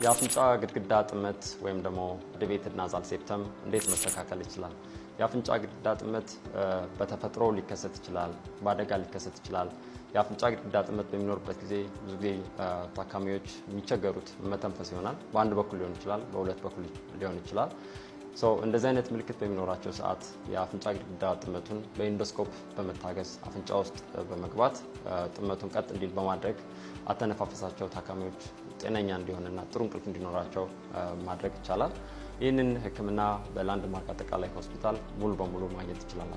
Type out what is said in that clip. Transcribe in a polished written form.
የአፍንጫ ግድግዳ ጥመት ወይም ደግሞ ዲሌትድ ናዛል ሴፕተም እንዴት መስተካከል ይችላል? የአፍንጫ ግድግዳ ጥመት በተፈጥሮ ሊከሰት ይችላል፣ በአደጋ ሊከሰት ይችላል። የአፍንጫ ግድግዳ ጥመት በሚኖርበት ጊዜ ብዙ ጊዜ ታካሚዎች የሚቸገሩት መተንፈስ ይሆናል። በአንድ በኩል ሊሆን ይችላል፣ በሁለት በኩል ሊሆን ይችላል። እንደዚህ አይነት ምልክት በሚኖራቸው ሰዓት የአፍንጫ ግድግዳ ጥመቱን በኢንዶስኮፕ በመታገዝ አፍንጫ ውስጥ በመግባት ጥመቱን ቀጥ እንዲል በማድረግ አተነፋፈሳቸው ታካሚዎች ጤነኛ እንዲሆንና ጥሩ እንቅልፍ እንዲኖራቸው ማድረግ ይቻላል። ይህንን ሕክምና በላንድማርክ አጠቃላይ ሆስፒታል ሙሉ በሙሉ ማግኘት ይችላል።